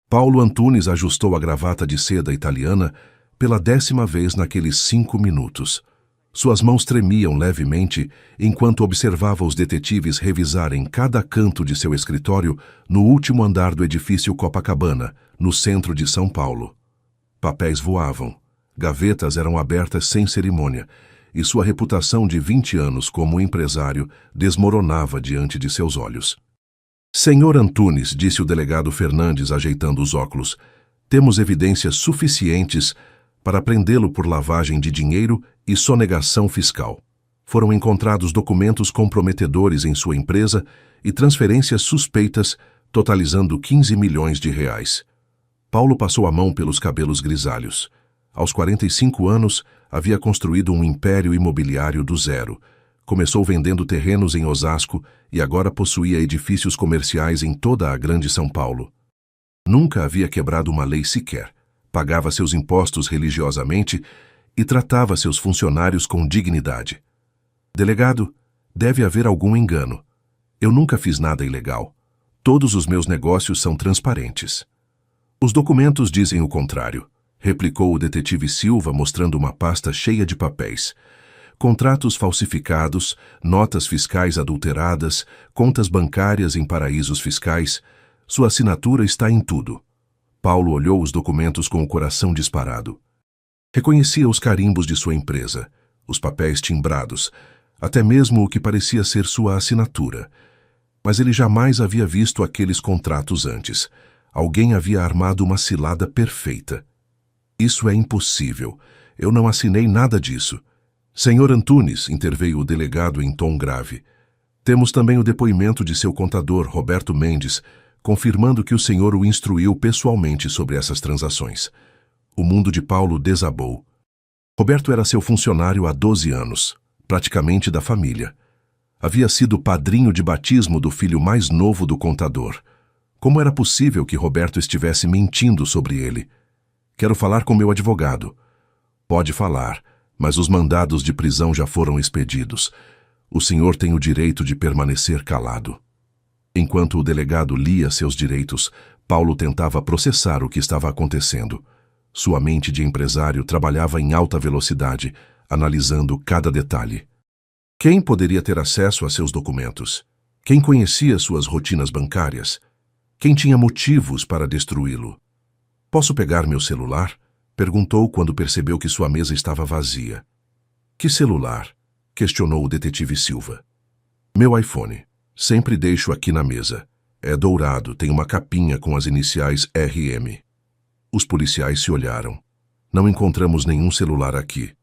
Paulo Antunes ajustou a gravata de seda italiana pela 10ª vez naqueles 5 minutos. Suas mãos tremiam levemente enquanto observava os detetives revisarem cada canto de seu escritório no último andar do edifício Copacabana, no centro de São Paulo. Papéis voavam, gavetas eram abertas sem cerimônia, e sua reputação de 20 anos como empresário desmoronava diante de seus olhos. Senhor Antunes, disse o delegado Fernandes ajeitando os óculos, temos evidências suficientes para prendê-lo por lavagem de dinheiro e sonegação fiscal. Foram encontrados documentos comprometedores em sua empresa e transferências suspeitas, totalizando 15 milhões de reais. Paulo passou a mão pelos cabelos grisalhos. Aos 45 anos, havia construído um império imobiliário do zero. Começou vendendo terrenos em Osasco e agora possuía edifícios comerciais em toda a grande São Paulo. Nunca havia quebrado uma lei sequer. Pagava seus impostos religiosamente e tratava seus funcionários com dignidade. Delegado, deve haver algum engano. Eu nunca fiz nada ilegal. Todos os meus negócios são transparentes. Os documentos dizem o contrário, replicou o detetive Silva mostrando uma pasta cheia de papéis. Contratos falsificados, notas fiscais adulteradas, contas bancárias em paraísos fiscais. Sua assinatura está em tudo. Paulo olhou os documentos com o coração disparado. Reconhecia os carimbos de sua empresa, os papéis timbrados, até mesmo o que parecia ser sua assinatura. Mas ele jamais havia visto aqueles contratos antes. Alguém havia armado uma cilada perfeita. Isso é impossível. Eu não assinei nada disso. Senhor Antunes, interveio o delegado em tom grave. Temos também o depoimento de seu contador, Roberto Mendes, confirmando que o senhor o instruiu pessoalmente sobre essas transações. O mundo de Paulo desabou. Roberto era seu funcionário há 12 anos, praticamente da família. Havia sido padrinho de batismo do filho mais novo do contador. Como era possível que Roberto estivesse mentindo sobre ele? Quero falar com meu advogado. Pode falar, mas os mandados de prisão já foram expedidos. O senhor tem o direito de permanecer calado. Enquanto o delegado lia seus direitos, Paulo tentava processar o que estava acontecendo. Sua mente de empresário trabalhava em alta velocidade, analisando cada detalhe. Quem poderia ter acesso a seus documentos? Quem conhecia suas rotinas bancárias? Quem tinha motivos para destruí-lo? Posso pegar meu celular? Perguntou quando percebeu que sua mesa estava vazia. Que celular? Questionou o detetive Silva. Meu iPhone. Sempre deixo aqui na mesa. É dourado, tem uma capinha com as iniciais RM. Os policiais se olharam. Não encontramos nenhum celular aqui.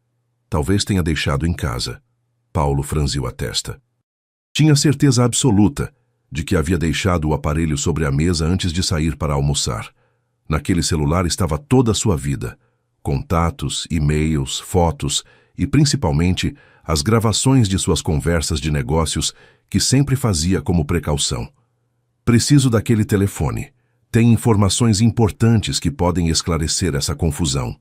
Talvez tenha deixado em casa. Paulo franziu a testa. Tinha certeza absoluta de que havia deixado o aparelho sobre a mesa antes de sair para almoçar. Naquele celular estava toda a sua vida. Contatos, e-mails, fotos e, principalmente, as gravações de suas conversas de negócios que sempre fazia como precaução. Preciso daquele telefone. Tem informações importantes que podem esclarecer essa confusão.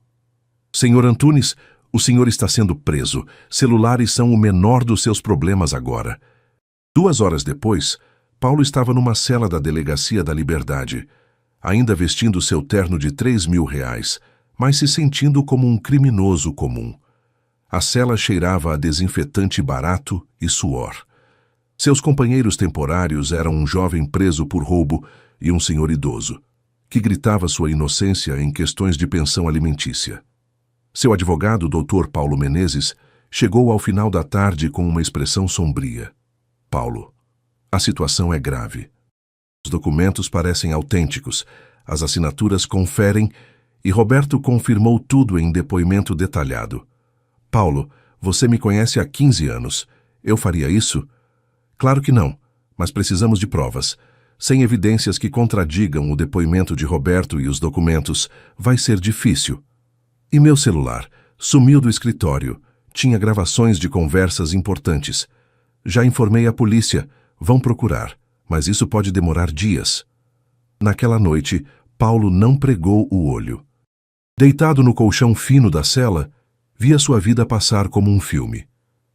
Senhor Antunes, o senhor está sendo preso. Celulares são o menor dos seus problemas agora. 2 horas depois, Paulo estava numa cela da Delegacia da Liberdade, ainda vestindo seu terno de 3 mil reais, mas se sentindo como um criminoso comum. A cela cheirava a desinfetante barato e suor. Seus companheiros temporários eram um jovem preso por roubo e um senhor idoso, que gritava sua inocência em questões de pensão alimentícia. Seu advogado, Dr. Paulo Menezes, chegou ao final da tarde com uma expressão sombria. Paulo, a situação é grave. Os documentos parecem autênticos, as assinaturas conferem e Roberto confirmou tudo em depoimento detalhado. Paulo, você me conhece há 15 anos. Eu faria isso? Claro que não, mas precisamos de provas. Sem evidências que contradigam o depoimento de Roberto e os documentos, vai ser difícil. E meu celular? Sumiu do escritório. Tinha gravações de conversas importantes. Já informei a polícia. Vão procurar, mas isso pode demorar dias. Naquela noite, Paulo não pregou o olho. Deitado no colchão fino da cela, via sua vida passar como um filme.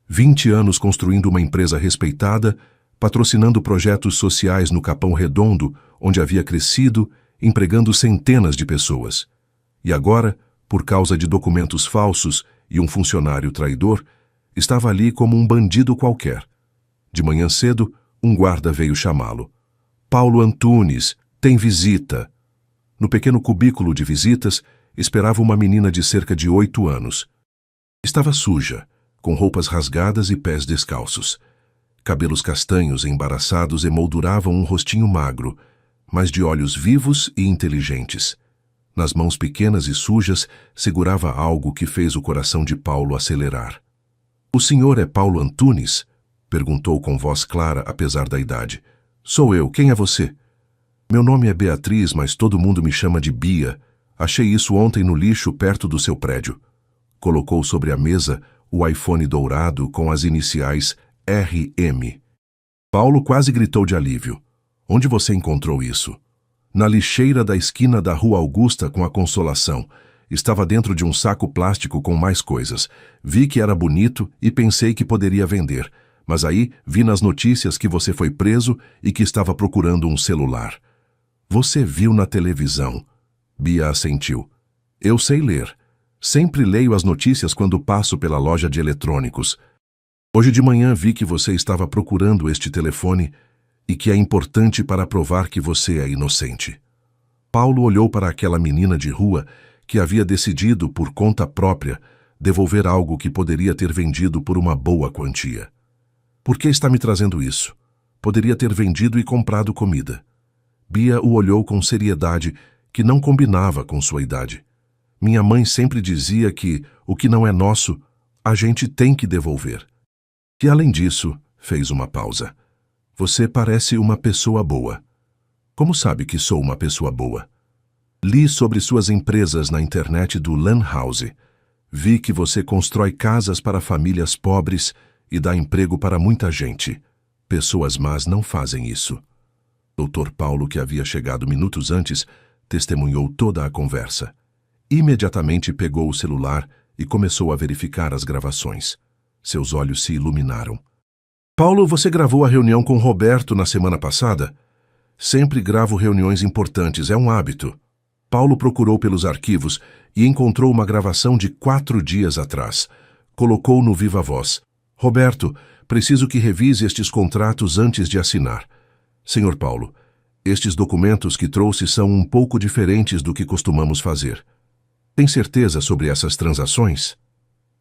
20 anos construindo uma empresa respeitada, patrocinando projetos sociais no Capão Redondo, onde havia crescido empregando centenas de pessoas. E agora, por causa de documentos falsos e um funcionário traidor, estava ali como um bandido qualquer. De manhã cedo, um guarda veio chamá-lo. Paulo Antunes, tem visita. No pequeno cubículo de visitas, esperava uma menina de cerca de 8 anos. Estava suja, com roupas rasgadas e pés descalços. Cabelos castanhos embaraçados emolduravam um rostinho magro, mas de olhos vivos e inteligentes. Nas mãos pequenas e sujas, segurava algo que fez o coração de Paulo acelerar. "O senhor é Paulo Antunes?" perguntou com voz clara, apesar da idade. "Sou eu. Quem é você?" "Meu nome é Beatriz, mas todo mundo me chama de Bia. Achei isso ontem no lixo perto do seu prédio." Colocou sobre a mesa o iPhone dourado com as iniciais RM. Paulo quase gritou de alívio. "Onde você encontrou isso?" "Na lixeira da esquina da Rua Augusta com a Consolação. Estava dentro de um saco plástico com mais coisas. Vi que era bonito e pensei que poderia vender. Mas aí vi nas notícias que você foi preso e que estava procurando um celular." "Você viu na televisão." Bia assentiu. "Eu sei ler. Sempre leio as notícias quando passo pela loja de eletrônicos. Hoje de manhã vi que você estava procurando este telefone e que é importante para provar que você é inocente." Paulo olhou para aquela menina de rua que havia decidido, por conta própria, devolver algo que poderia ter vendido por uma boa quantia. "Por que está me trazendo isso? Poderia ter vendido e comprado comida." Bia o olhou com seriedade que não combinava com sua idade. "Minha mãe sempre dizia que o que não é nosso, a gente tem que devolver. E além disso," fez uma pausa, "você parece uma pessoa boa." "Como sabe que sou uma pessoa boa?" "Li sobre suas empresas na internet do Lan House. Vi que você constrói casas para famílias pobres e dá emprego para muita gente. Pessoas más não fazem isso." Dr. Paulo, que havia chegado minutos antes, testemunhou toda a conversa. Imediatamente pegou o celular e começou a verificar as gravações. Seus olhos se iluminaram. "Paulo, você gravou a reunião com Roberto na semana passada?" "Sempre gravo reuniões importantes, é um hábito." Paulo procurou pelos arquivos e encontrou uma gravação de 4 dias atrás. Colocou no viva voz. "Roberto, preciso que revise estes contratos antes de assinar." "Senhor Paulo, estes documentos que trouxe são um pouco diferentes do que costumamos fazer." "Tem certeza sobre essas transações?"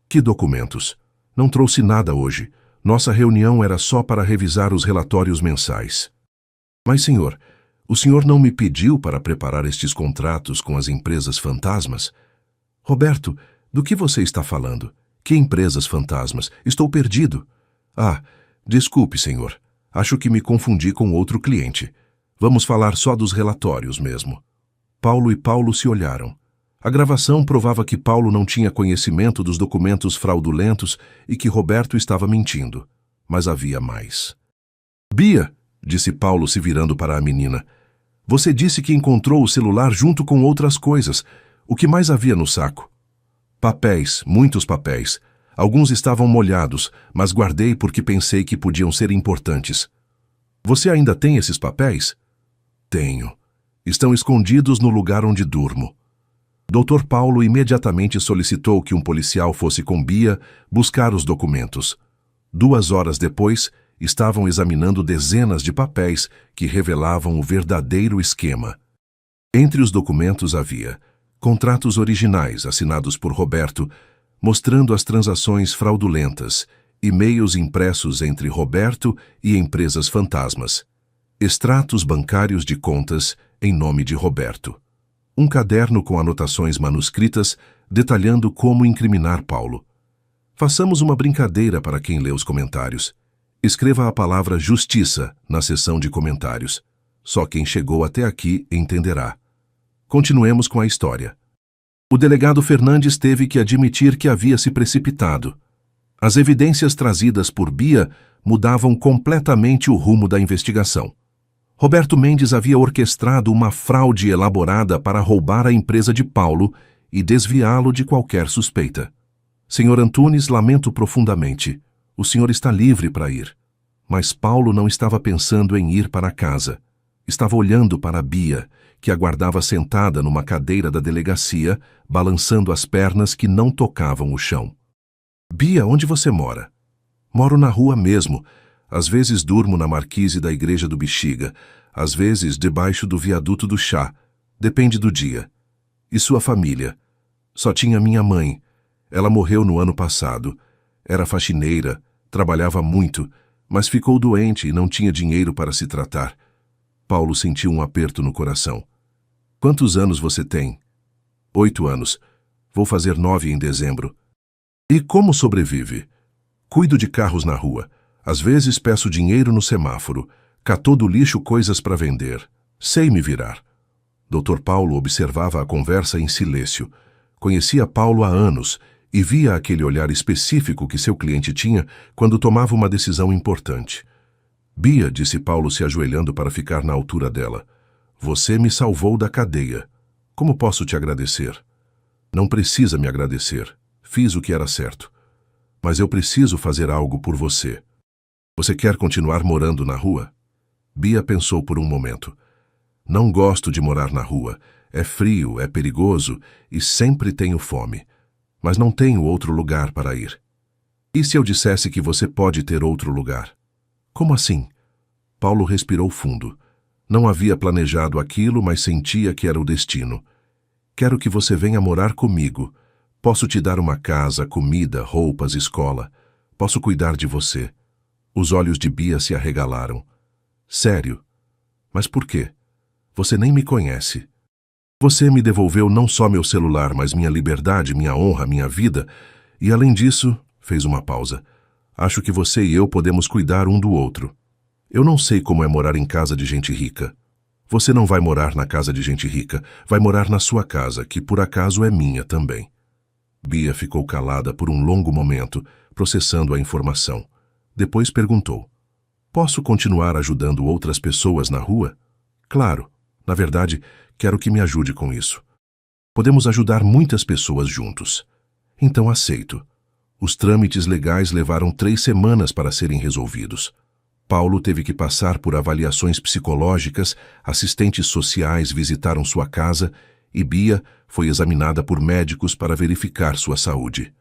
"Que documentos? Não trouxe nada hoje. Nossa reunião era só para revisar os relatórios mensais." "Mas, senhor, o senhor não me pediu para preparar estes contratos com as empresas fantasmas?" "Roberto, do que você está falando? Que empresas fantasmas? Estou perdido." "Ah, desculpe, senhor. Acho que me confundi com outro cliente. Vamos falar só dos relatórios mesmo." Paulo e Paulo se olharam. A gravação provava que Paulo não tinha conhecimento dos documentos fraudulentos e que Roberto estava mentindo. Mas havia mais. "Bia", disse Paulo se virando para a menina, "você disse que encontrou o celular junto com outras coisas. O que mais havia no saco?" "Papéis, muitos papéis. Alguns estavam molhados, mas guardei porque pensei que podiam ser importantes." "Você ainda tem esses papéis?" "Tenho. Estão escondidos no lugar onde durmo." Dr. Paulo imediatamente solicitou que um policial fosse com Bia buscar os documentos. 2 horas depois, estavam examinando dezenas de papéis que revelavam o verdadeiro esquema. Entre os documentos havia contratos originais assinados por Roberto, mostrando as transações fraudulentas, e-mails impressos entre Roberto e empresas fantasmas, extratos bancários de contas em nome de Roberto, um caderno com anotações manuscritas detalhando como incriminar Paulo. Façamos uma brincadeira para quem lê os comentários. Escreva a palavra justiça na seção de comentários. Só quem chegou até aqui entenderá. Continuemos com a história. O delegado Fernandes teve que admitir que havia se precipitado. As evidências trazidas por Bia mudavam completamente o rumo da investigação. Roberto Mendes havia orquestrado uma fraude elaborada para roubar a empresa de Paulo e desviá-lo de qualquer suspeita. "Senhor Antunes, lamento profundamente. O senhor está livre para ir." Mas Paulo não estava pensando em ir para casa. Estava olhando para Bia, que aguardava sentada numa cadeira da delegacia, balançando as pernas que não tocavam o chão. Bia, onde você mora? Moro na rua mesmo. Às vezes durmo na marquise da igreja do Bexiga, às vezes debaixo do viaduto do chá. Depende do dia. E sua família? Só tinha minha mãe. Ela morreu no ano passado. Era faxineira, trabalhava muito, mas ficou doente e não tinha dinheiro para se tratar. Paulo sentiu um aperto no coração. Quantos anos você tem? 8 anos. Vou fazer 9 em dezembro. E como sobrevive? Cuido de carros na rua. Às vezes peço dinheiro no semáforo. Catou do lixo coisas para vender. Sei me virar. Dr. Paulo observava a conversa em silêncio. Conhecia Paulo há anos e via aquele olhar específico que seu cliente tinha quando tomava uma decisão importante. Bia, disse Paulo se ajoelhando para ficar na altura dela. Você me salvou da cadeia. Como posso te agradecer? Não precisa me agradecer. Fiz o que era certo. Mas eu preciso fazer algo por você. Você quer continuar morando na rua? Bia pensou por um momento. Não gosto de morar na rua. É frio, é perigoso e sempre tenho fome. Mas não tenho outro lugar para ir. E se eu dissesse que você pode ter outro lugar? Como assim? Paulo respirou fundo. Não havia planejado aquilo, mas sentia que era o destino. Quero que você venha morar comigo. Posso te dar uma casa, comida, roupas, escola. Posso cuidar de você. Os olhos de Bia se arregalaram. Sério? Mas por quê? Você nem me conhece. Você me devolveu não só meu celular, mas minha liberdade, minha honra, minha vida. E além disso, fez uma pausa. Acho que você e eu podemos cuidar um do outro. Eu não sei como é morar em casa de gente rica. Você não vai morar na casa de gente rica, vai morar na sua casa, que por acaso é minha também. Bia ficou calada por um longo momento, processando a informação. Depois perguntou: Posso continuar ajudando outras pessoas na rua? Claro. Na verdade, quero que me ajude com isso. Podemos ajudar muitas pessoas juntos. Então aceito. Os trâmites legais levaram 3 semanas para serem resolvidos. Paulo teve que passar por avaliações psicológicas, assistentes sociais visitaram sua casa e Bia foi examinada por médicos para verificar sua saúde.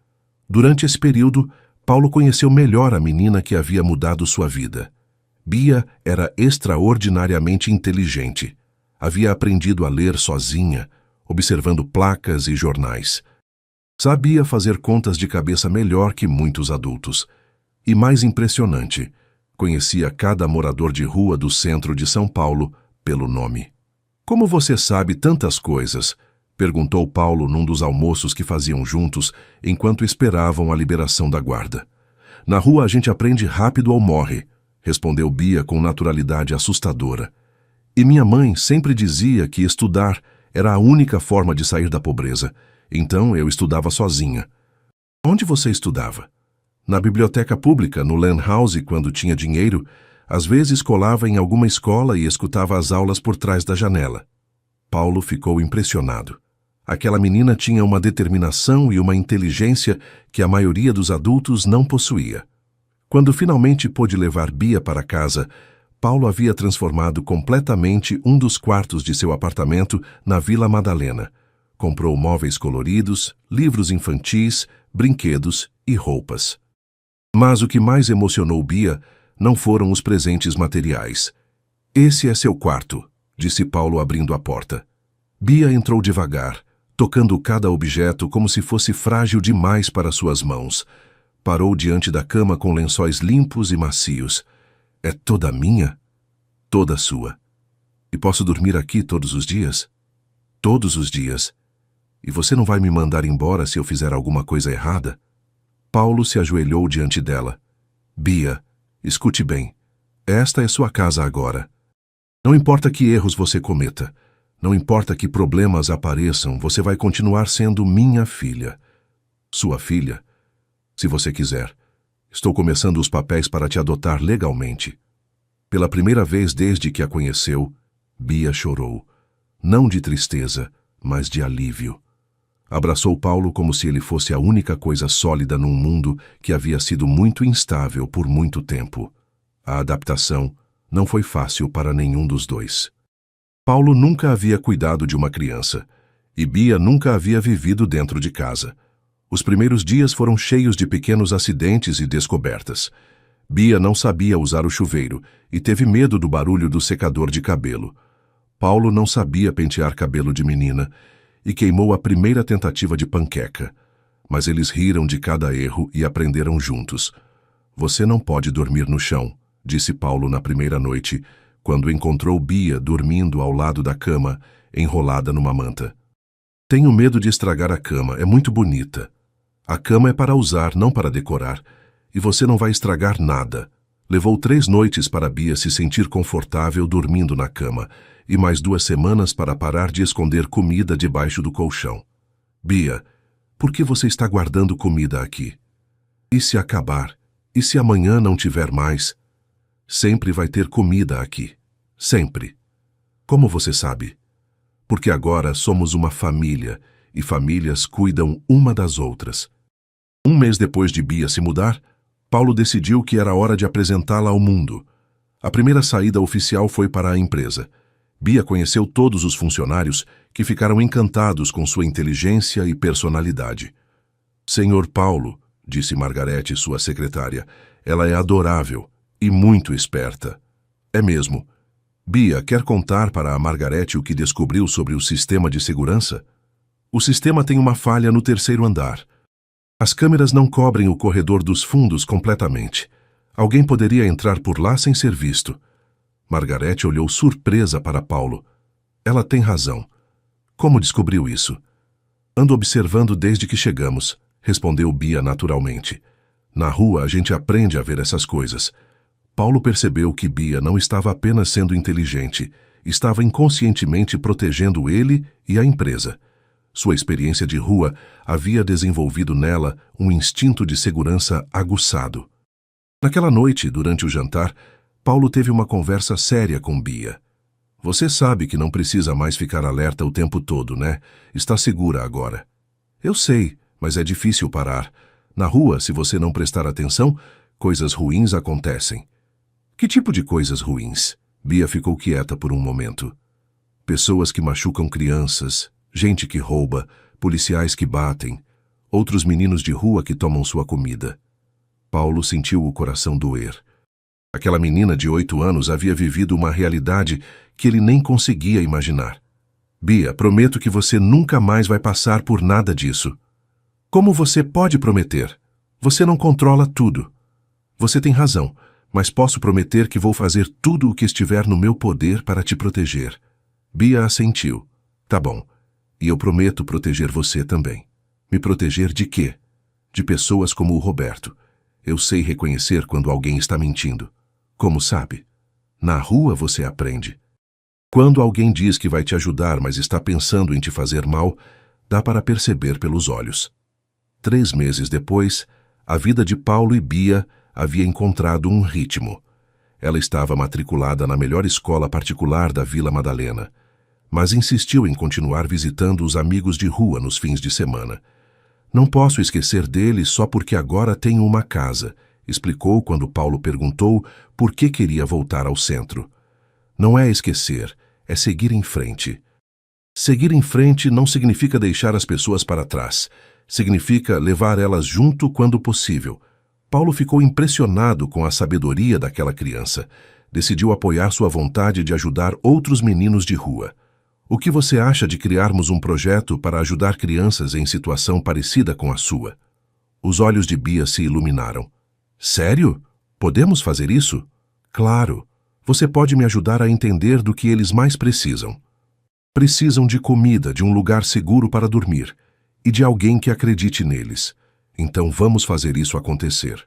Durante esse período, Paulo conheceu melhor a menina que havia mudado sua vida. Bia era extraordinariamente inteligente. Havia aprendido a ler sozinha, observando placas e jornais. Sabia fazer contas de cabeça melhor que muitos adultos. E mais impressionante, conhecia cada morador de rua do centro de São Paulo pelo nome. Como você sabe tantas coisas? Perguntou Paulo num dos almoços que faziam juntos enquanto esperavam a liberação da guarda. Na rua a gente aprende rápido ou morre, respondeu Bia com naturalidade assustadora. E minha mãe sempre dizia que estudar era a única forma de sair da pobreza. Então eu estudava sozinha. Onde você estudava? Na biblioteca pública, no Lan House, quando tinha dinheiro. Às vezes colava em alguma escola e escutava as aulas por trás da janela. Paulo ficou impressionado. Aquela menina tinha uma determinação e uma inteligência que a maioria dos adultos não possuía. Quando finalmente pôde levar Bia para casa, Paulo havia transformado completamente um dos quartos de seu apartamento na Vila Madalena. Comprou móveis coloridos, livros infantis, brinquedos e roupas. Mas o que mais emocionou Bia não foram os presentes materiais. Esse é seu quarto, disse Paulo abrindo a porta. Bia entrou devagar, tocando cada objeto como se fosse frágil demais para suas mãos. Parou diante da cama com lençóis limpos e macios. É toda minha? Toda sua. E posso dormir aqui todos os dias? Todos os dias. E você não vai me mandar embora se eu fizer alguma coisa errada? Paulo se ajoelhou diante dela. Bia, escute bem. Esta é sua casa agora. Não importa que erros você cometa. Não importa que problemas apareçam, você vai continuar sendo minha filha. Sua filha? Se você quiser. Estou começando os papéis para te adotar legalmente. Pela primeira vez desde que a conheceu, Bia chorou. Não de tristeza, mas de alívio. Abraçou Paulo como se ele fosse a única coisa sólida num mundo que havia sido muito instável por muito tempo. A adaptação não foi fácil para nenhum dos dois. Paulo nunca havia cuidado de uma criança, e Bia nunca havia vivido dentro de casa. Os primeiros dias foram cheios de pequenos acidentes e descobertas. Bia não sabia usar o chuveiro e teve medo do barulho do secador de cabelo. Paulo não sabia pentear cabelo de menina e queimou a primeira tentativa de panqueca. Mas eles riram de cada erro e aprenderam juntos. Você não pode dormir no chão, disse Paulo na primeira noite, quando encontrou Bia dormindo ao lado da cama, enrolada numa manta. Tenho medo de estragar a cama, é muito bonita. A cama é para usar, não para decorar. E você não vai estragar nada. Levou 3 noites para Bia se sentir confortável dormindo na cama, e mais 2 semanas para parar de esconder comida debaixo do colchão. Bia, por que você está guardando comida aqui? E se acabar? E se amanhã não tiver mais? Sempre vai ter comida aqui. Sempre. Como você sabe? Porque agora somos uma família, e famílias cuidam uma das outras. 1 mês depois de Bia se mudar, Paulo decidiu que era hora de apresentá-la ao mundo. A primeira saída oficial foi para a empresa. Bia conheceu todos os funcionários, que ficaram encantados com sua inteligência e personalidade. Senhor Paulo, disse Margarete, sua secretária, ela é adorável e muito esperta. É mesmo. Bia, quer contar para a Margarete o que descobriu sobre o sistema de segurança? O sistema tem uma falha no 3º andar. As câmeras não cobrem o corredor dos fundos completamente. Alguém poderia entrar por lá sem ser visto. Margarete olhou surpresa para Paulo. Ela tem razão. Como descobriu isso? Ando observando desde que chegamos, respondeu Bia naturalmente. Na rua a gente aprende a ver essas coisas. Paulo percebeu que Bia não estava apenas sendo inteligente, estava inconscientemente protegendo ele e a empresa. Sua experiência de rua havia desenvolvido nela um instinto de segurança aguçado. Naquela noite, durante o jantar, Paulo teve uma conversa séria com Bia. Você sabe que não precisa mais ficar alerta o tempo todo, né? Está segura agora. Eu sei, mas é difícil parar. Na rua, se você não prestar atenção, coisas ruins acontecem. Que tipo de coisas ruins? Bia ficou quieta por um momento. Pessoas que machucam crianças, gente que rouba, policiais que batem, outros meninos de rua que tomam sua comida. Paulo sentiu o coração doer. Aquela menina de 8 anos havia vivido uma realidade que ele nem conseguia imaginar. Bia, prometo que você nunca mais vai passar por nada disso. Como você pode prometer? Você não controla tudo. Você tem razão, mas posso prometer que vou fazer tudo o que estiver no meu poder para te proteger. Bia assentiu. Tá bom. E eu prometo proteger você também. Me proteger de quê? De pessoas como o Roberto. Eu sei reconhecer quando alguém está mentindo. Como sabe? Na rua você aprende. Quando alguém diz que vai te ajudar, mas está pensando em te fazer mal, dá para perceber pelos olhos. 3 meses depois, a vida de Paulo e Bia havia encontrado um ritmo. Ela estava matriculada na melhor escola particular da Vila Madalena, mas insistiu em continuar visitando os amigos de rua nos fins de semana. Não posso esquecer dele só porque agora tenho uma casa, explicou quando Paulo perguntou por que queria voltar ao centro. Não é esquecer, é seguir em frente. Seguir em frente não significa deixar as pessoas para trás. Significa levar elas junto quando possível. Paulo ficou impressionado com a sabedoria daquela criança. Decidiu apoiar sua vontade de ajudar outros meninos de rua. O que você acha de criarmos um projeto para ajudar crianças em situação parecida com a sua? Os olhos de Bia se iluminaram. Sério? Podemos fazer isso? Claro. Você pode me ajudar a entender do que eles mais precisam. Precisam de comida, de um lugar seguro para dormir e de alguém que acredite neles. Então vamos fazer isso acontecer.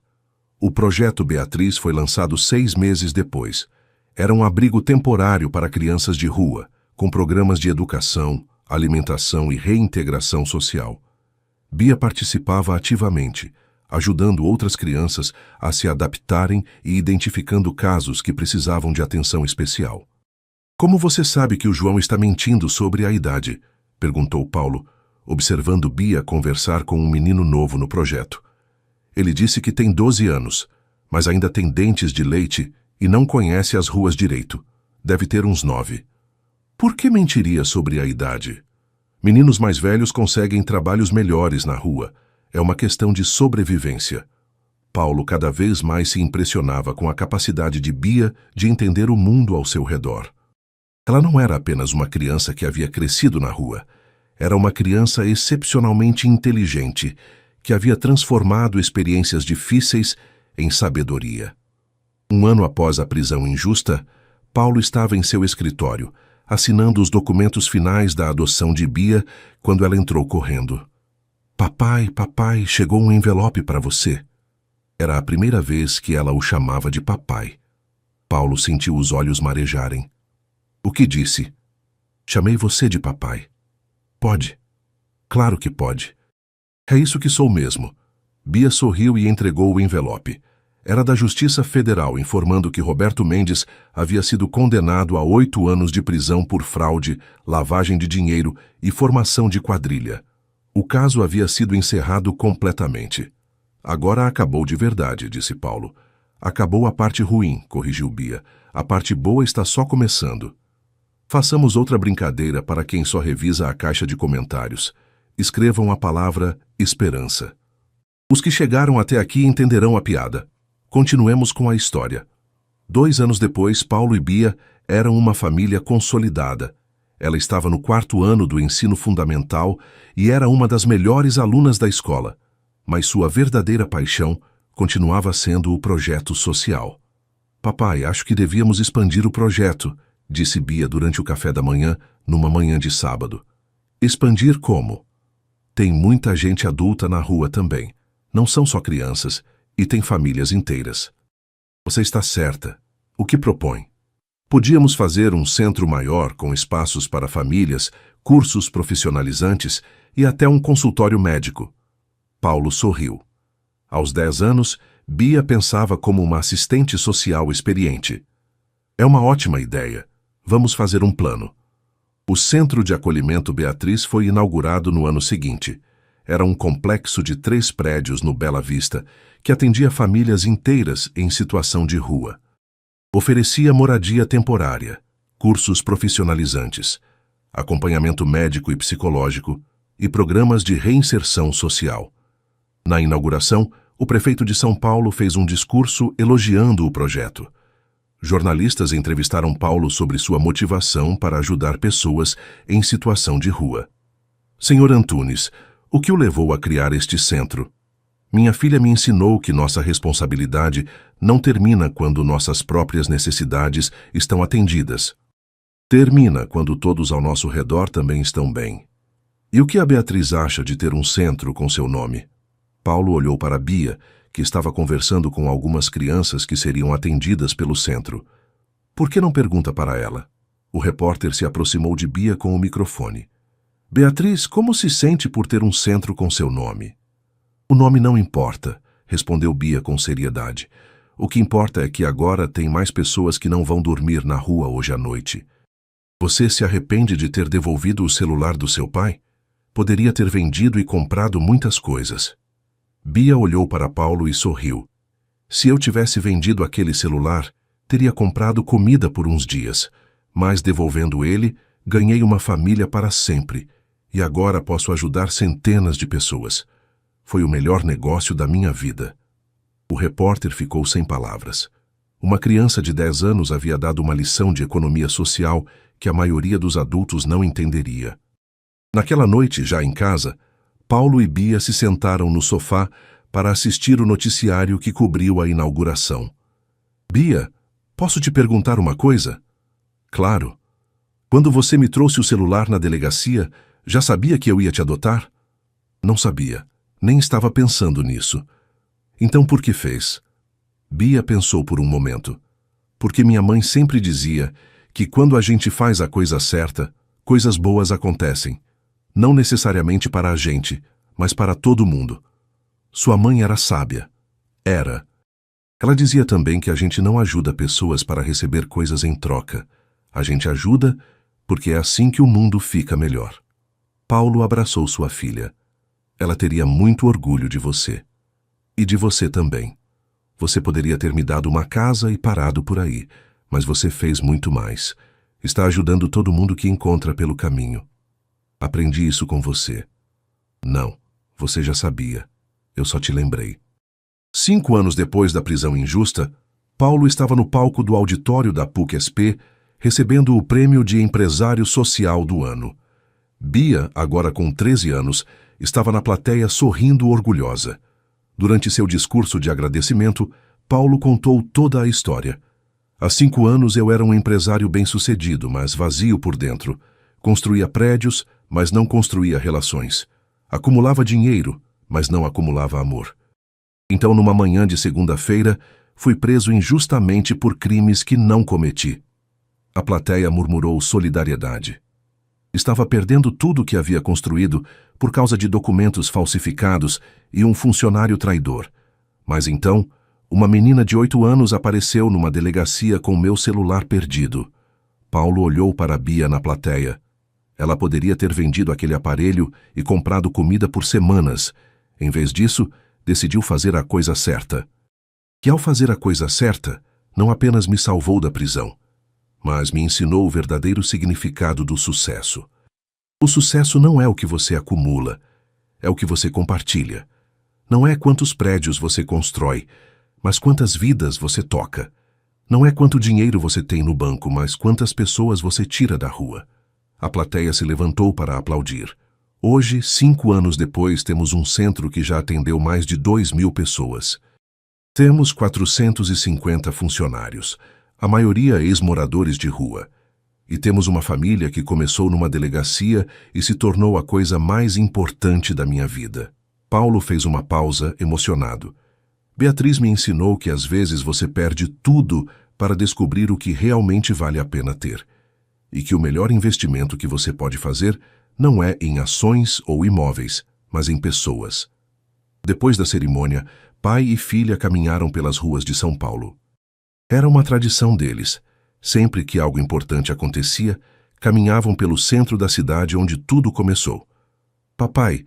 O projeto Beatriz foi lançado 6 meses depois. Era um abrigo temporário para crianças de rua, com programas de educação, alimentação e reintegração social. Bia participava ativamente, ajudando outras crianças a se adaptarem e identificando casos que precisavam de atenção especial. Como você sabe que o João está mentindo sobre a idade? Perguntou Paulo, observando Bia conversar com um menino novo no projeto. Ele disse que tem 12 anos, mas ainda tem dentes de leite e não conhece as ruas direito. Deve ter uns 9. Por que mentiria sobre a idade? Meninos mais velhos conseguem trabalhos melhores na rua. É uma questão de sobrevivência. Paulo cada vez mais se impressionava com a capacidade de Bia de entender o mundo ao seu redor. Ela não era apenas uma criança que havia crescido na rua. Era uma criança excepcionalmente inteligente, que havia transformado experiências difíceis em sabedoria. Um ano após a prisão injusta, Paulo estava em seu escritório, assinando os documentos finais da adoção de Bia, quando ela entrou correndo. Papai, papai, chegou um envelope para você. Era a primeira vez que ela o chamava de papai. Paulo sentiu os olhos marejarem. O que disse? Chamei você de papai. Pode. Claro que pode. É isso que sou mesmo. Bia sorriu e entregou o envelope. Era da Justiça Federal, informando que Roberto Mendes havia sido condenado a 8 anos de prisão por fraude, lavagem de dinheiro e formação de quadrilha. O caso havia sido encerrado completamente. Agora acabou de verdade, disse Paulo. Acabou a parte ruim, corrigiu Bia. A parte boa está só começando. Façamos outra brincadeira para quem só revisa a caixa de comentários. Escrevam a palavra esperança. Os que chegaram até aqui entenderão a piada. Continuemos com a história. 2 anos depois, Paulo e Bia eram uma família consolidada. Ela estava no 4º ano do ensino fundamental e era uma das melhores alunas da escola. Mas sua verdadeira paixão continuava sendo o projeto social. Papai, acho que devíamos expandir o projeto, disse Bia durante o café da manhã, numa manhã de sábado. Expandir como? Tem muita gente adulta na rua também. Não são só crianças, e tem famílias inteiras. Você está certa. O que propõe? Podíamos fazer um centro maior com espaços para famílias, cursos profissionalizantes e até um consultório médico. Paulo sorriu. Aos 10 anos, Bia pensava como uma assistente social experiente. É uma ótima ideia. Vamos fazer um plano. O Centro de Acolhimento Beatriz foi inaugurado no ano seguinte. Era um complexo de 3 prédios no Bela Vista, que atendia famílias inteiras em situação de rua. Oferecia moradia temporária, cursos profissionalizantes, acompanhamento médico e psicológico e programas de reinserção social. Na inauguração, o prefeito de São Paulo fez um discurso elogiando o projeto. Jornalistas entrevistaram Paulo sobre sua motivação para ajudar pessoas em situação de rua. Senhor Antunes, o que o levou a criar este centro? Minha filha me ensinou que nossa responsabilidade não termina quando nossas próprias necessidades estão atendidas. Termina quando todos ao nosso redor também estão bem. E o que a Beatriz acha de ter um centro com seu nome? Paulo olhou para Bia, que estava conversando com algumas crianças que seriam atendidas pelo centro. Por que não pergunta para ela? O repórter se aproximou de Bia com o microfone. Beatriz, como se sente por ter um centro com seu nome? O nome não importa, respondeu Bia com seriedade. O que importa é que agora tem mais pessoas que não vão dormir na rua hoje à noite. Você se arrepende de ter devolvido o celular do seu pai? Poderia ter vendido e comprado muitas coisas. Bia olhou para Paulo e sorriu. Se eu tivesse vendido aquele celular, teria comprado comida por uns dias, mas devolvendo ele, ganhei uma família para sempre, e agora posso ajudar centenas de pessoas. Foi o melhor negócio da minha vida. O repórter ficou sem palavras. Uma criança de 10 anos havia dado uma lição de economia social que a maioria dos adultos não entenderia. Naquela noite, já em casa, Paulo e Bia se sentaram no sofá para assistir o noticiário que cobriu a inauguração. Bia, posso te perguntar uma coisa? Claro. Quando você me trouxe o celular na delegacia, já sabia que eu ia te adotar? Não sabia. Nem estava pensando nisso. Então por que fez? Bia pensou por um momento. Porque minha mãe sempre dizia que quando a gente faz a coisa certa, coisas boas acontecem. Não necessariamente para a gente, mas para todo mundo. Sua mãe era sábia. Era. Ela dizia também que a gente não ajuda pessoas para receber coisas em troca. A gente ajuda porque é assim que o mundo fica melhor. Paulo abraçou sua filha. Ela teria muito orgulho de você. E de você também. Você poderia ter me dado uma casa e parado por aí, mas você fez muito mais. Está ajudando todo mundo que encontra pelo caminho. Aprendi isso com você. Não, você já sabia. Eu só te lembrei. 5 anos depois da prisão injusta, Paulo estava no palco do auditório da PUC-SP, recebendo o prêmio de empresário social do ano. Bia, agora com 13 anos, estava na plateia sorrindo orgulhosa. Durante seu discurso de agradecimento, Paulo contou toda a história. Há 5 anos eu era um empresário bem-sucedido, mas vazio por dentro. Construía prédios, mas não construía relações. Acumulava dinheiro, mas não acumulava amor. Então, numa manhã de segunda-feira, fui preso injustamente por crimes que não cometi. A plateia murmurou solidariedade. Estava perdendo tudo o que havia construído por causa de documentos falsificados e um funcionário traidor. Mas então, uma menina de 8 anos apareceu numa delegacia com meu celular perdido. Paulo olhou para Bia na plateia. Ela poderia ter vendido aquele aparelho e comprado comida por semanas. Em vez disso, decidiu fazer a coisa certa. Que ao fazer a coisa certa, não apenas me salvou da prisão, mas me ensinou o verdadeiro significado do sucesso. O sucesso não é o que você acumula, é o que você compartilha. Não é quantos prédios você constrói, mas quantas vidas você toca. Não é quanto dinheiro você tem no banco, mas quantas pessoas você tira da rua. A plateia se levantou para aplaudir. Hoje, 5 anos depois, temos um centro que já atendeu mais de 2.000 pessoas. Temos 450 funcionários, a maioria ex-moradores de rua. E temos uma família que começou numa delegacia e se tornou a coisa mais importante da minha vida. Paulo fez uma pausa, emocionado. Beatriz me ensinou que às vezes você perde tudo para descobrir o que realmente vale a pena ter. E que o melhor investimento que você pode fazer não é em ações ou imóveis, mas em pessoas. Depois da cerimônia, pai e filha caminharam pelas ruas de São Paulo. Era uma tradição deles. Sempre que algo importante acontecia, caminhavam pelo centro da cidade onde tudo começou. Papai,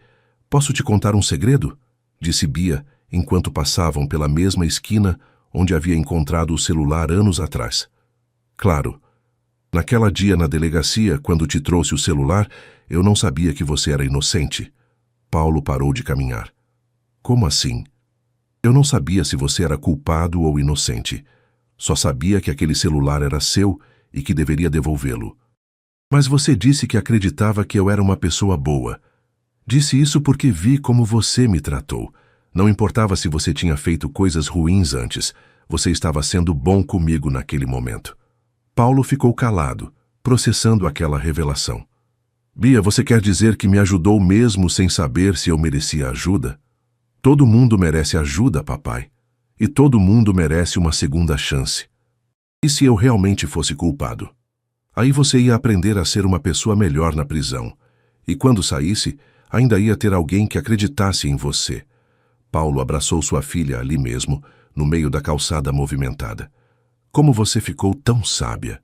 posso te contar um segredo? Disse Bia, enquanto passavam pela mesma esquina onde havia encontrado o celular anos atrás. Claro. Naquela dia na delegacia, quando te trouxe o celular, eu não sabia que você era inocente. Paulo parou de caminhar. Como assim? Eu não sabia se você era culpado ou inocente. Só sabia que aquele celular era seu e que deveria devolvê-lo. Mas você disse que acreditava que eu era uma pessoa boa. Disse isso porque vi como você me tratou. Não importava se você tinha feito coisas ruins antes. Você estava sendo bom comigo naquele momento. Paulo ficou calado, processando aquela revelação. Bia, você quer dizer que me ajudou mesmo sem saber se eu merecia ajuda? Todo mundo merece ajuda, papai. E todo mundo merece uma segunda chance. E se eu realmente fosse culpado? Aí você ia aprender a ser uma pessoa melhor na prisão. E quando saísse, ainda ia ter alguém que acreditasse em você. Paulo abraçou sua filha ali mesmo, no meio da calçada movimentada. Como você ficou tão sábia?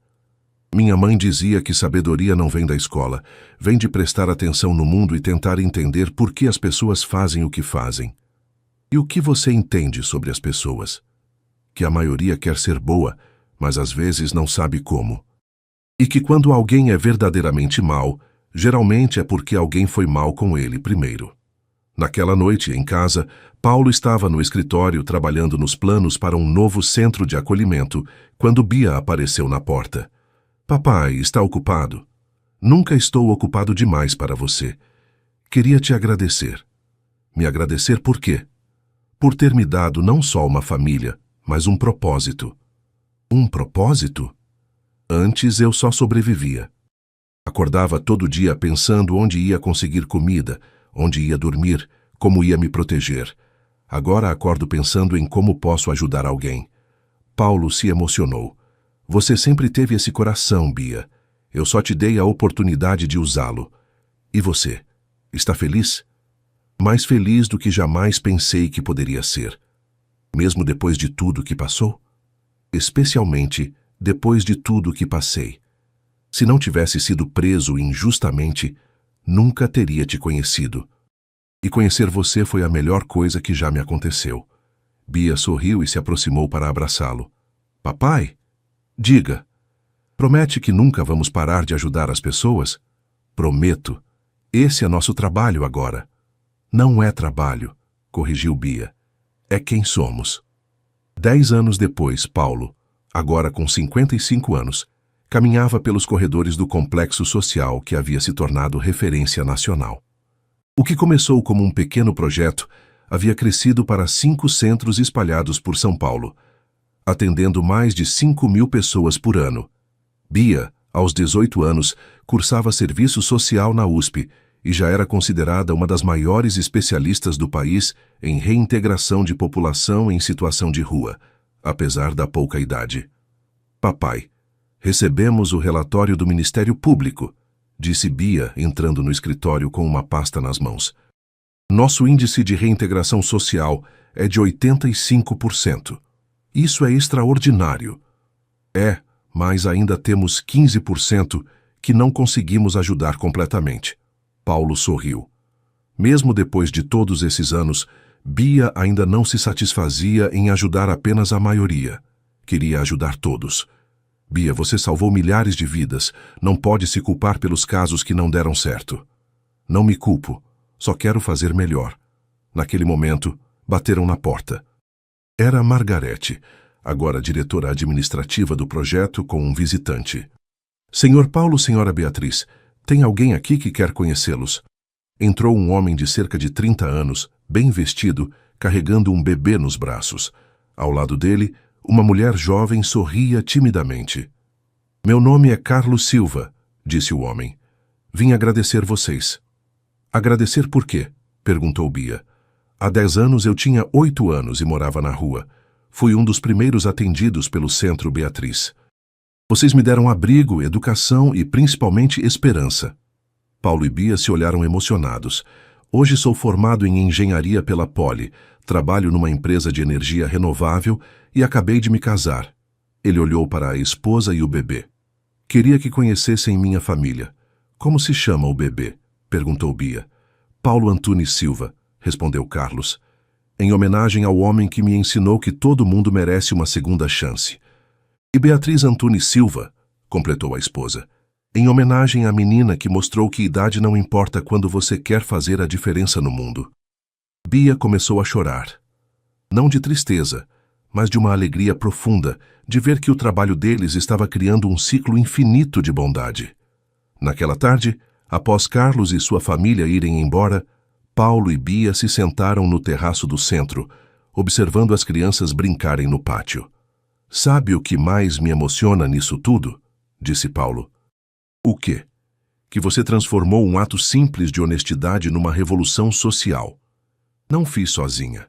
Minha mãe dizia que sabedoria não vem da escola, vem de prestar atenção no mundo e tentar entender por que as pessoas fazem o que fazem. E o que você entende sobre as pessoas? Que a maioria quer ser boa, mas às vezes não sabe como. E que quando alguém é verdadeiramente mau, geralmente é porque alguém foi mal com ele primeiro. Naquela noite, em casa, Paulo estava no escritório trabalhando nos planos para um novo centro de acolhimento, quando Bia apareceu na porta. Papai, está ocupado? Nunca estou ocupado demais para você. Queria te agradecer. Me agradecer por quê? Por ter me dado não só uma família, mas um propósito. Um propósito? Antes eu só sobrevivia. Acordava todo dia pensando onde ia conseguir comida, onde ia dormir, como ia me proteger. Agora acordo pensando em como posso ajudar alguém. Paulo se emocionou. Você sempre teve esse coração, Bia. Eu só te dei a oportunidade de usá-lo. E você? Está feliz? Mais feliz do que jamais pensei que poderia ser. Mesmo depois de tudo que passou? Especialmente depois de tudo que passei. Se não tivesse sido preso injustamente, nunca teria te conhecido. E conhecer você foi a melhor coisa que já me aconteceu. Bia sorriu e se aproximou para abraçá-lo. Papai? Diga. Promete que nunca vamos parar de ajudar as pessoas? Prometo. Esse é nosso trabalho agora. Não é trabalho, corrigiu Bia. É quem somos. 10 anos depois, Paulo, agora com 55 anos, caminhava pelos corredores do complexo social que havia se tornado referência nacional. O que começou como um pequeno projeto havia crescido para 5 centros espalhados por São Paulo, atendendo mais de 5.000 pessoas por ano. Bia, aos 18 anos, cursava serviço social na USP e já era considerada uma das maiores especialistas do país em reintegração de população em situação de rua, apesar da pouca idade. Papai, recebemos o relatório do Ministério Público, disse Bia, entrando no escritório com uma pasta nas mãos. Nosso índice de reintegração social é de 85%. Isso é extraordinário. Mas ainda temos 15% que não conseguimos ajudar completamente. Paulo sorriu. Mesmo depois de todos esses anos, Bia ainda não se satisfazia em ajudar apenas a maioria. Queria ajudar todos. Bia, você salvou milhares de vidas. Não pode se culpar pelos casos que não deram certo. Não me culpo. Só quero fazer melhor. Naquele momento, bateram na porta. Era Margarete, agora diretora administrativa do projeto, com um visitante. Senhor Paulo, senhora Beatriz, tem alguém aqui que quer conhecê-los. Entrou um homem de cerca de 30 anos, bem vestido, carregando um bebê nos braços. Ao lado dele, uma mulher jovem sorria timidamente. Meu nome é Carlos Silva, disse o homem. Vim agradecer vocês. Agradecer por quê? Perguntou Bia. Há 10 anos eu tinha 8 anos e morava na rua. Fui um dos primeiros atendidos pelo Centro Beatriz. Vocês me deram abrigo, educação e principalmente esperança. Paulo e Bia se olharam emocionados. Hoje sou formado em engenharia pela Poli, trabalho numa empresa de energia renovável e acabei de me casar. Ele olhou para a esposa e o bebê. Queria que conhecessem minha família. Como se chama o bebê? Perguntou Bia. Paulo Antunes Silva, respondeu Carlos. Em homenagem ao homem que me ensinou que todo mundo merece uma segunda chance. E Beatriz Antunes Silva, completou a esposa, em homenagem à menina que mostrou que idade não importa quando você quer fazer a diferença no mundo. Bia começou a chorar. Não de tristeza, mas de uma alegria profunda de ver que o trabalho deles estava criando um ciclo infinito de bondade. Naquela tarde, após Carlos e sua família irem embora, Paulo e Bia se sentaram no terraço do centro, observando as crianças brincarem no pátio. Sabe o que mais me emociona nisso tudo? Disse Paulo. O quê? Que você transformou um ato simples de honestidade numa revolução social. Não fiz sozinha.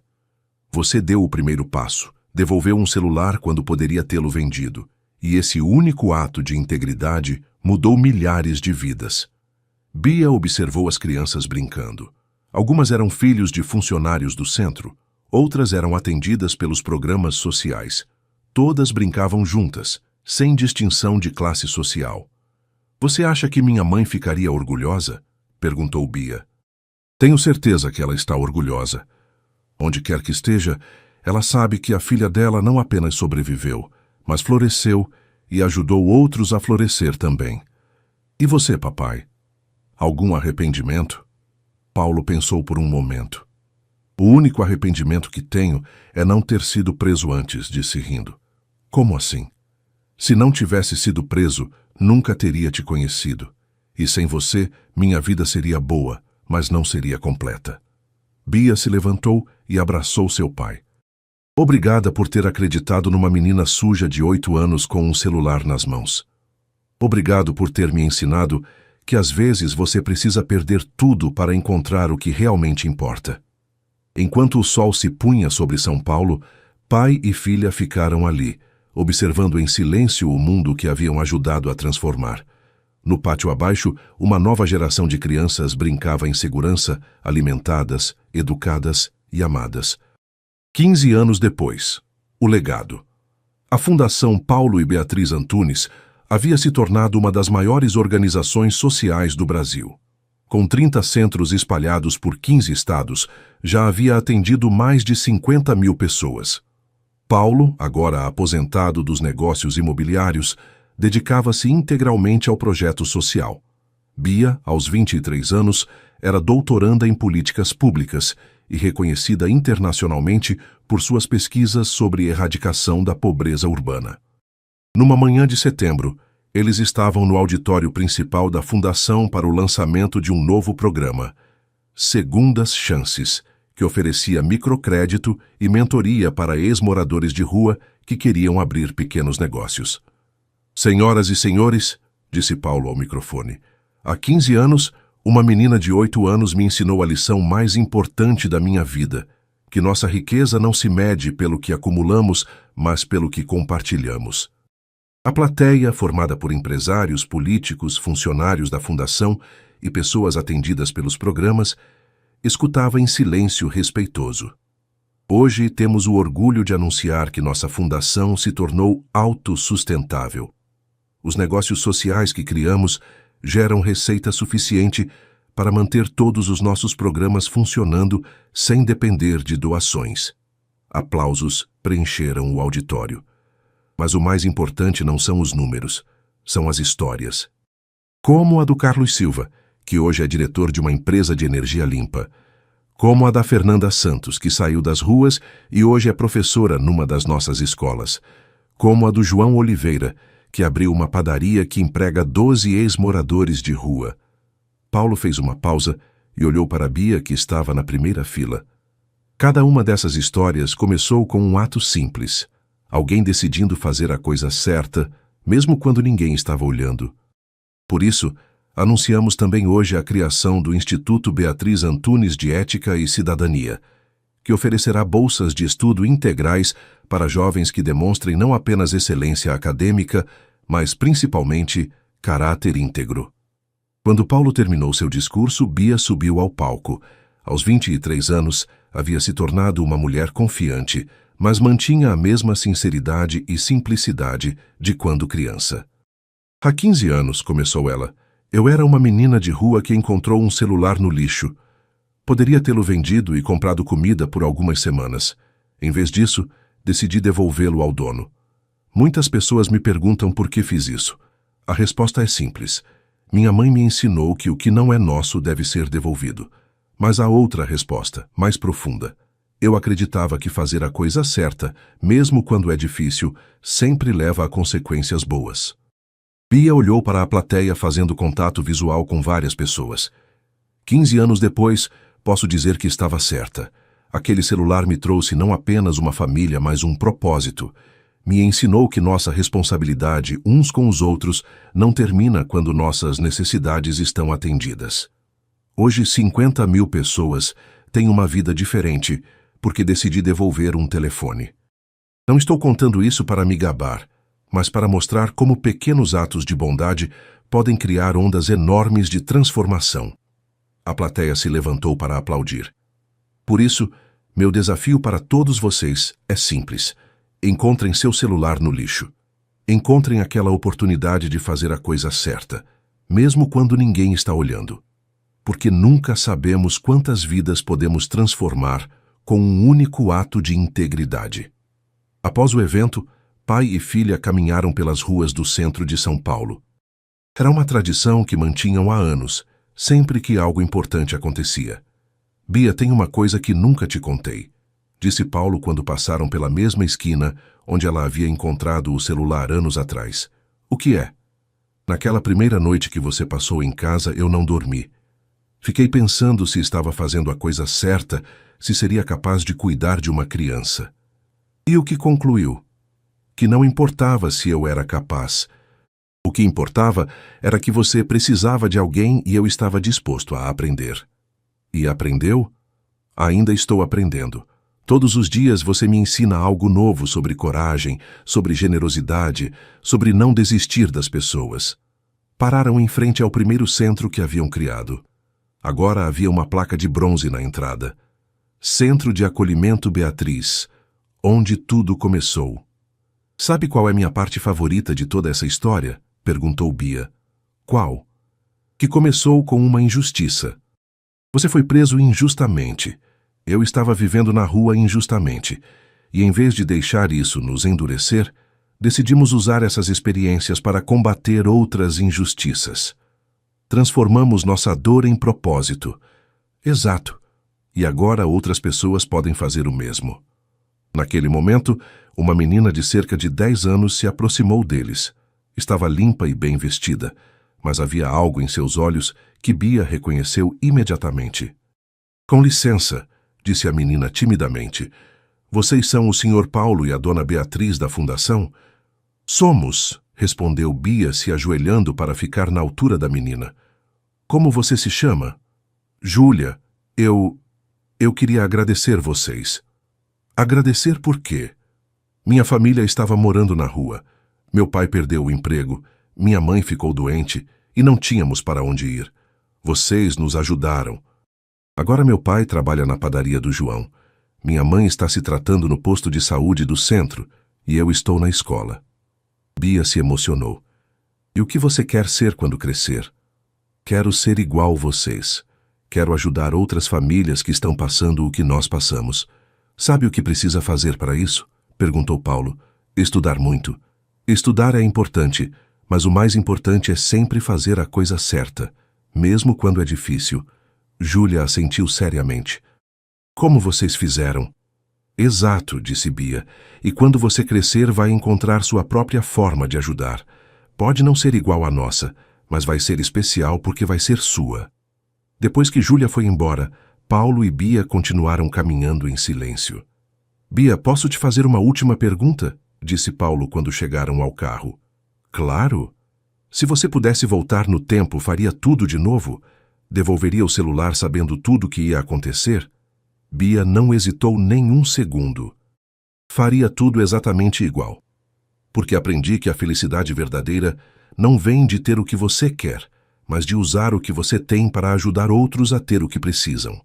Você deu o primeiro passo, devolveu um celular quando poderia tê-lo vendido, e esse único ato de integridade mudou milhares de vidas. Bia observou as crianças brincando. Algumas eram filhos de funcionários do centro, outras eram atendidas pelos programas sociais. Todas brincavam juntas, sem distinção de classe social. Você acha que minha mãe ficaria orgulhosa? Perguntou Bia. Tenho certeza que ela está orgulhosa. Onde quer que esteja, ela sabe que a filha dela não apenas sobreviveu, mas floresceu e ajudou outros a florescer também. E você, papai? Algum arrependimento? Paulo pensou por um momento. O único arrependimento que tenho é não ter sido preso antes, disse rindo. Como assim? Se não tivesse sido preso, nunca teria te conhecido. E sem você, minha vida seria boa, mas não seria completa. Bia se levantou e abraçou seu pai. Obrigada por ter acreditado numa menina suja de 8 anos com um celular nas mãos. Obrigado por ter me ensinado que às vezes você precisa perder tudo para encontrar o que realmente importa. Enquanto o sol se punha sobre São Paulo, pai e filha ficaram ali, observando em silêncio o mundo que haviam ajudado a transformar. No pátio abaixo, uma nova geração de crianças brincava em segurança, alimentadas, educadas e amadas. 15 anos depois, o legado. A Fundação Paulo e Beatriz Antunes havia se tornado uma das maiores organizações sociais do Brasil. Com 30 centros espalhados por 15 estados, já havia atendido mais de 50.000 pessoas. Paulo, agora aposentado dos negócios imobiliários, Dedicava-se integralmente ao projeto social. Bia, aos 23 anos, era doutoranda em políticas públicas e reconhecida internacionalmente por suas pesquisas sobre erradicação da pobreza urbana. Numa manhã de setembro, eles estavam no auditório principal da Fundação para o lançamento de um novo programa, Segundas Chances, que oferecia microcrédito e mentoria para ex-moradores de rua que queriam abrir pequenos negócios. Senhoras e senhores, disse Paulo ao microfone, há 15 anos, uma menina de 8 anos me ensinou a lição mais importante da minha vida, que nossa riqueza não se mede pelo que acumulamos, mas pelo que compartilhamos. A plateia, formada por empresários, políticos, funcionários da Fundação e pessoas atendidas pelos programas, escutava em silêncio respeitoso. Hoje temos o orgulho de anunciar que nossa fundação se tornou autossustentável. Os negócios sociais que criamos geram receita suficiente para manter todos os nossos programas funcionando sem depender de doações. Aplausos preencheram o auditório. Mas o mais importante não são os números, são as histórias. Como a do Carlos Silva, que hoje é diretor de uma empresa de energia limpa. Como a da Fernanda Santos, que saiu das ruas e hoje é professora numa das nossas escolas. Como a do João Oliveira, que abriu uma padaria que emprega 12 ex-moradores de rua. Paulo fez uma pausa e olhou para Bia, que estava na primeira fila. Cada uma dessas histórias começou com um ato simples. Alguém decidindo fazer a coisa certa, mesmo quando ninguém estava olhando. Por isso, anunciamos também hoje a criação do Instituto Beatriz Antunes de Ética e Cidadania, que oferecerá bolsas de estudo integrais para jovens que demonstrem não apenas excelência acadêmica, mas principalmente caráter íntegro. Quando Paulo terminou seu discurso, Bia subiu ao palco. Aos 23 anos, havia se tornado uma mulher confiante, mas mantinha a mesma sinceridade e simplicidade de quando criança. Há 15 anos, começou ela, eu era uma menina de rua que encontrou um celular no lixo. Poderia tê-lo vendido e comprado comida por algumas semanas. Em vez disso, decidi devolvê-lo ao dono. Muitas pessoas me perguntam por que fiz isso. A resposta é simples. Minha mãe me ensinou que o que não é nosso deve ser devolvido. Mas há outra resposta, mais profunda. Eu acreditava que fazer a coisa certa, mesmo quando é difícil, sempre leva a consequências boas. Bia olhou para a plateia fazendo contato visual com várias pessoas. 15 anos depois, posso dizer que estava certa. Aquele celular me trouxe não apenas uma família, mas um propósito. Me ensinou que nossa responsabilidade uns com os outros não termina quando nossas necessidades estão atendidas. Hoje, 50 mil pessoas têm uma vida diferente porque decidi devolver um telefone. Não estou contando isso para me gabar, mas para mostrar como pequenos atos de bondade podem criar ondas enormes de transformação. A plateia se levantou para aplaudir. Por isso, meu desafio para todos vocês é simples. Encontrem seu celular no lixo. Encontrem aquela oportunidade de fazer a coisa certa, mesmo quando ninguém está olhando. Porque nunca sabemos quantas vidas podemos transformar com um único ato de integridade. Após o evento, pai e filha caminharam pelas ruas do centro de São Paulo. Era uma tradição que mantinham há anos, sempre que algo importante acontecia. Bia, tem uma coisa que nunca te contei, disse Paulo quando passaram pela mesma esquina onde ela havia encontrado o celular anos atrás. O que é? Naquela primeira noite que você passou em casa, eu não dormi. Fiquei pensando se estava fazendo a coisa certa, se seria capaz de cuidar de uma criança. E o que concluiu? Que não importava se eu era capaz. O que importava era que você precisava de alguém e eu estava disposto a aprender. E aprendeu? Ainda estou aprendendo. Todos os dias você me ensina algo novo sobre coragem, sobre generosidade, sobre não desistir das pessoas. Pararam em frente ao primeiro centro que haviam criado. Agora havia uma placa de bronze na entrada. Centro de Acolhimento Beatriz, onde tudo começou. Sabe qual é minha parte favorita de toda essa história? Perguntou Bia. Qual? Que começou com uma injustiça. Você foi preso injustamente. Eu estava vivendo na rua injustamente. E em vez de deixar isso nos endurecer, Decidimos usar essas experiências para combater outras injustiças. Transformamos nossa dor em propósito. Exato. E agora outras pessoas podem fazer o mesmo. Naquele momento, uma menina de cerca de 10 anos se aproximou deles. Estava limpa e bem vestida, mas havia algo em seus olhos que Bia reconheceu imediatamente. Com licença, disse a menina timidamente. Vocês são o Sr. Paulo e a Dona Beatriz da Fundação? Somos, respondeu Bia se ajoelhando para ficar na altura da menina. Como você se chama? Júlia. Eu queria agradecer vocês. Agradecer por quê? Minha família estava morando na rua. Meu pai perdeu o emprego, minha mãe ficou doente e não tínhamos para onde ir. Vocês nos ajudaram. Agora meu pai trabalha na padaria do João. Minha mãe está se tratando no posto de saúde do centro e eu estou na escola. Bia se emocionou. E o que você quer ser quando crescer? Quero ser igual vocês. Quero ajudar outras famílias que estão passando o que nós passamos. Sabe o que precisa fazer para isso? Perguntou Paulo. Estudar muito. Estudar é importante, mas o mais importante é sempre fazer a coisa certa, mesmo quando é difícil. Júlia assentiu seriamente. Como vocês fizeram? Exato, disse Bia. E quando você crescer vai encontrar sua própria forma de ajudar. Pode não ser igual à nossa, mas vai ser especial porque vai ser sua. Depois que Júlia foi embora, Paulo e Bia continuaram caminhando em silêncio. Bia, posso te fazer uma última pergunta? Disse Paulo quando chegaram ao carro. Claro. Se você pudesse voltar no tempo, faria tudo de novo? Devolveria o celular sabendo tudo o que ia acontecer? Bia não hesitou nem um segundo. Faria tudo exatamente igual. Porque aprendi que a felicidade verdadeira não vem de ter o que você quer, mas de usar o que você tem para ajudar outros a ter o que precisam.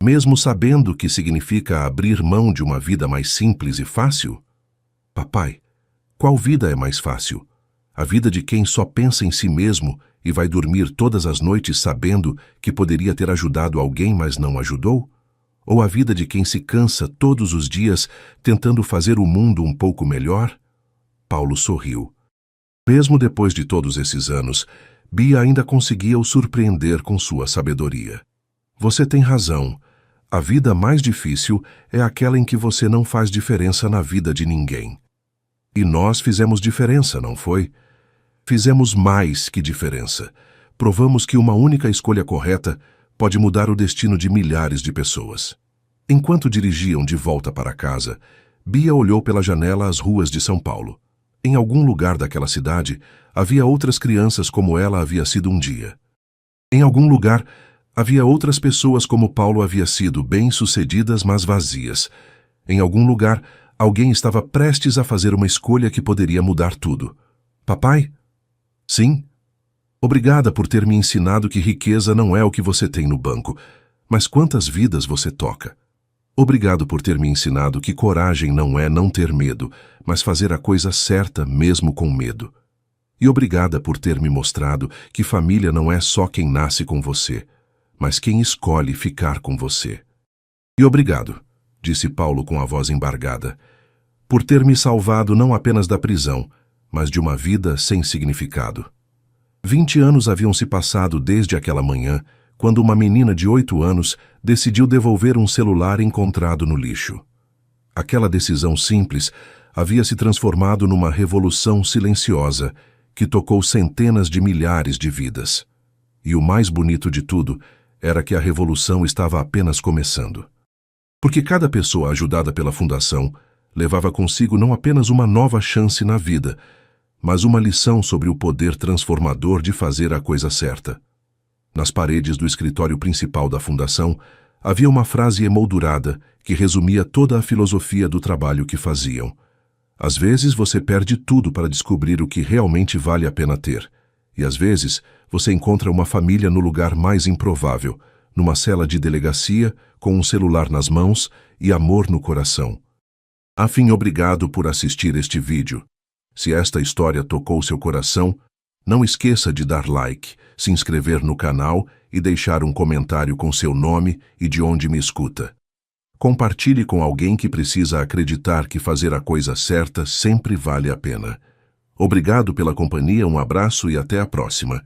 Mesmo sabendo que significa abrir mão de uma vida mais simples e fácil? Papai, qual vida é mais fácil? A vida de quem só pensa em si mesmo e vai dormir todas as noites sabendo que poderia ter ajudado alguém, mas não ajudou? Ou a vida de quem se cansa todos os dias tentando fazer o mundo um pouco melhor? Paulo sorriu. Mesmo depois de todos esses anos, Bia ainda conseguia o surpreender com sua sabedoria. Você tem razão. A vida mais difícil é aquela em que você não faz diferença na vida de ninguém. E nós fizemos diferença, não foi? Fizemos mais que diferença. Provamos que uma única escolha correta pode mudar o destino de milhares de pessoas. Enquanto dirigiam de volta para casa, Bia olhou pela janela as ruas de São Paulo. Em algum lugar daquela cidade, havia outras crianças como ela havia sido um dia. Em algum lugar, havia outras pessoas como Paulo havia sido, bem-sucedidas, mas vazias. Em algum lugar, alguém estava prestes a fazer uma escolha que poderia mudar tudo. Papai? Sim? Obrigada por ter me ensinado que riqueza não é o que você tem no banco, mas quantas vidas você toca. Obrigado por ter me ensinado que coragem não é não ter medo, mas fazer a coisa certa mesmo com medo. E obrigada por ter me mostrado que família não é só quem nasce com você, mas quem escolhe ficar com você. E obrigado, disse Paulo com a voz embargada, por ter me salvado não apenas da prisão, mas de uma vida sem significado. 20 anos haviam se passado desde aquela manhã, quando uma menina de 8 anos decidiu devolver um celular encontrado no lixo. Aquela decisão simples havia se transformado numa revolução silenciosa que tocou centenas de milhares de vidas. E o mais bonito de tudo era que a revolução estava apenas começando. Porque cada pessoa ajudada pela Fundação levava consigo não apenas uma nova chance na vida, mas uma lição sobre o poder transformador de fazer a coisa certa. Nas paredes do escritório principal da Fundação, havia uma frase emoldurada que resumia toda a filosofia do trabalho que faziam. Às vezes você perde tudo para descobrir o que realmente vale a pena ter. E às vezes você encontra uma família no lugar mais improvável, numa cela de delegacia, com um celular nas mãos e amor no coração. Afim, obrigado por assistir este vídeo. Se esta história tocou seu coração, não esqueça de dar like, se inscrever no canal e deixar um comentário com seu nome e de onde me escuta. Compartilhe com alguém que precisa acreditar que fazer a coisa certa sempre vale a pena. Obrigado pela companhia, um abraço e até a próxima.